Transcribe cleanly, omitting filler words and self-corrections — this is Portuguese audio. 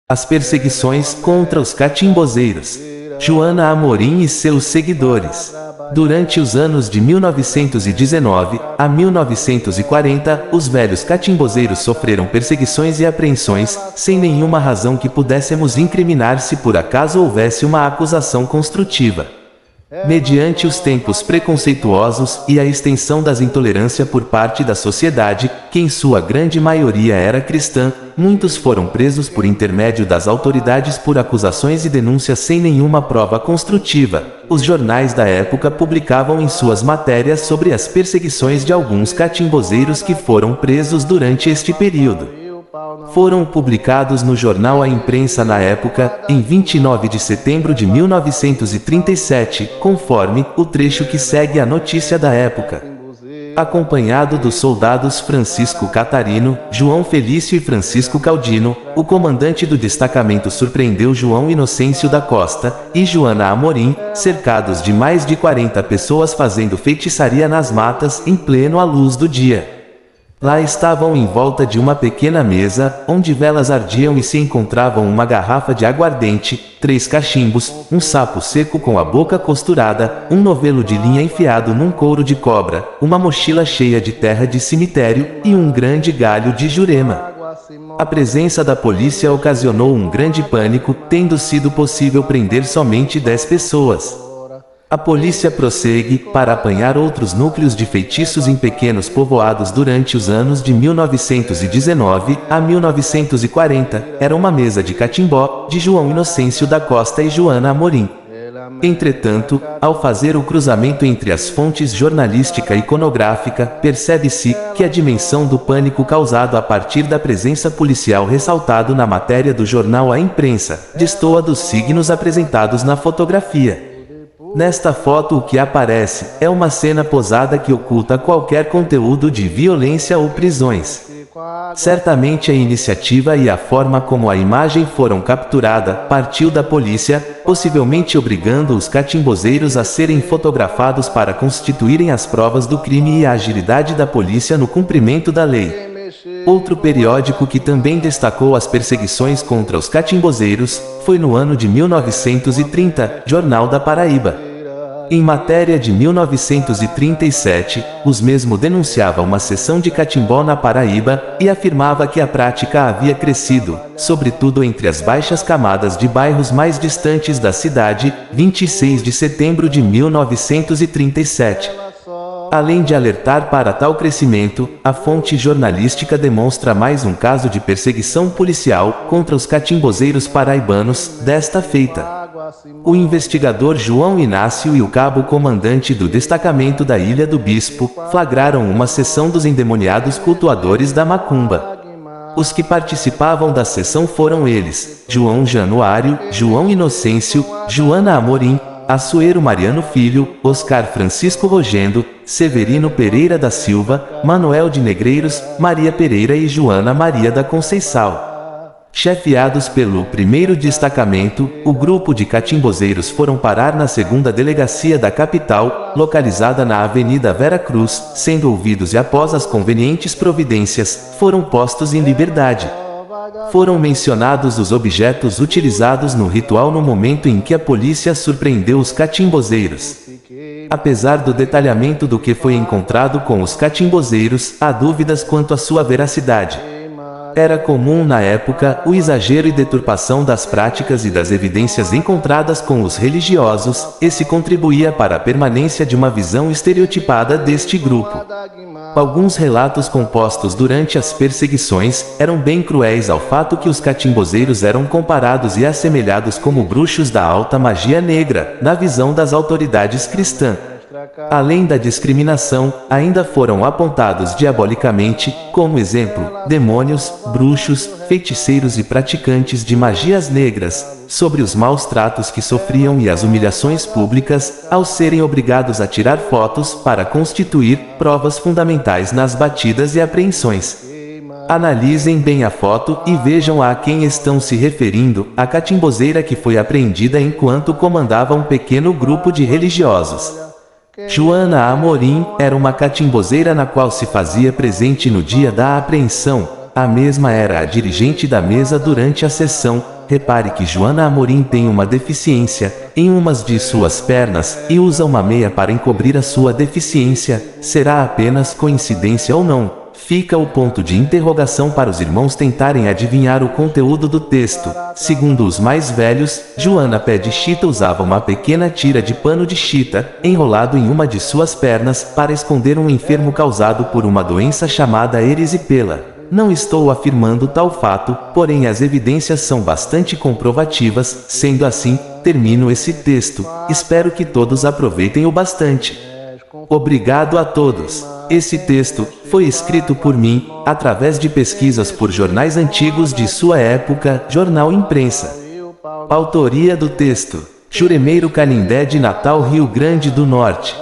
As perseguições contra os catimbozeiros. Joana Amorim e seus seguidores. Durante os anos de 1919 a 1940, os velhos catimbozeiros sofreram perseguições e apreensões, sem nenhuma razão que pudéssemos incriminar se por acaso houvesse uma acusação construtiva. Mediante os tempos preconceituosos e a extensão das intolerâncias por parte da sociedade, que em sua grande maioria era cristã, muitos foram presos por intermédio das autoridades por acusações e denúncias sem nenhuma prova construtiva. Os jornais da época publicavam em suas matérias sobre as perseguições de alguns catimbozeiros que foram presos durante este período. Foram publicados no jornal A Imprensa na época, em 29 de setembro de 1937, conforme o trecho que segue a notícia da época. Acompanhado dos soldados Francisco Catarino, João Felício e Francisco Caldino, o comandante do destacamento surpreendeu João Inocêncio da Costa e Joana Amorim, cercados de mais de 40 pessoas fazendo feitiçaria nas matas em pleno à luz do dia. Lá estavam em volta de uma pequena mesa, onde velas ardiam e se encontravam uma garrafa de aguardente, 3 cachimbos, um sapo seco com a boca costurada, um novelo de linha enfiado num couro de cobra, uma mochila cheia de terra de cemitério e um grande galho de jurema. A presença da polícia ocasionou um grande pânico, tendo sido possível prender somente 10 pessoas. A polícia prossegue para apanhar outros núcleos de feitiços em pequenos povoados durante os anos de 1919 a 1940. Era uma mesa de catimbó, de João Inocêncio da Costa e Joana Amorim. Entretanto, ao fazer o cruzamento entre as fontes jornalística e iconográfica, percebe-se que a dimensão do pânico causado a partir da presença policial ressaltado na matéria do jornal A Imprensa destoa dos signos apresentados na fotografia. Nesta foto o que aparece é uma cena posada que oculta qualquer conteúdo de violência ou prisões. Certamente a iniciativa e a forma como a imagem foram capturada partiu da polícia, possivelmente obrigando os catimbozeiros a serem fotografados para constituírem as provas do crime e a agilidade da polícia no cumprimento da lei. Outro periódico que também destacou as perseguições contra os catimbozeiros foi no ano de 1930, Jornal da Paraíba. Em matéria de 1937, os mesmos denunciava uma seção de catimbó na Paraíba e afirmava que a prática havia crescido, sobretudo entre as baixas camadas de bairros mais distantes da cidade. 26 de setembro de 1937. Além de alertar para tal crescimento, a fonte jornalística demonstra mais um caso de perseguição policial contra os catimbozeiros paraibanos, desta feita. O investigador João Inácio e o cabo-comandante do destacamento da Ilha do Bispo flagraram uma sessão dos endemoniados cultuadores da macumba. Os que participavam da sessão foram eles: João Januário, João Inocêncio, Joana Amorim, Assuero Mariano Filho, Oscar Francisco Rogendo, Severino Pereira da Silva, Manuel de Negreiros, Maria Pereira e Joana Maria da Conceição. Chefiados pelo 1º Destacamento, o grupo de catimbozeiros foram parar na 2ª Delegacia da capital, localizada na Avenida Vera Cruz, sendo ouvidos e após as convenientes providências, foram postos em liberdade. Foram mencionados os objetos utilizados no ritual no momento em que a polícia surpreendeu os catimbozeiros. Apesar do detalhamento do que foi encontrado com os catimbozeiros, há dúvidas quanto à sua veracidade. Era comum na época o exagero e deturpação das práticas e das evidências encontradas com os religiosos, e se contribuía para a permanência de uma visão estereotipada deste grupo. Alguns relatos compostos durante as perseguições eram bem cruéis ao fato que os catimbozeiros eram comparados e assemelhados como bruxos da alta magia negra, na visão das autoridades cristãs. Além da discriminação, ainda foram apontados diabolicamente, como exemplo, demônios, bruxos, feiticeiros e praticantes de magias negras, sobre os maus tratos que sofriam e as humilhações públicas, ao serem obrigados a tirar fotos para constituir provas fundamentais nas batidas e apreensões. Analisem bem a foto e vejam a quem estão se referindo: a catimbozeira que foi apreendida enquanto comandava um pequeno grupo de religiosos. Joana Amorim era uma catimbozeira na qual se fazia presente no dia da apreensão. A mesma era a dirigente da mesa durante a sessão, Repare que Joana Amorim tem uma deficiência em umas de suas pernas e usa uma meia para encobrir a sua deficiência. Será apenas coincidência ou não? Fica o ponto de interrogação para os irmãos tentarem adivinhar o conteúdo do texto. Segundo os mais velhos, Joana Pé de Chita usava uma pequena tira de pano de chita, enrolado em uma de suas pernas, para esconder um enfermo causado por uma doença chamada erisipela. Não estou afirmando tal fato, porém as evidências são bastante comprovativas. Sendo assim, termino esse texto. Espero que todos aproveitem o bastante. Obrigado a todos. Esse texto foi escrito por mim, através de pesquisas por jornais antigos de sua época, jornal imprensa. Autoria do texto: Juremeiro Canindé de Natal, Rio Grande do Norte.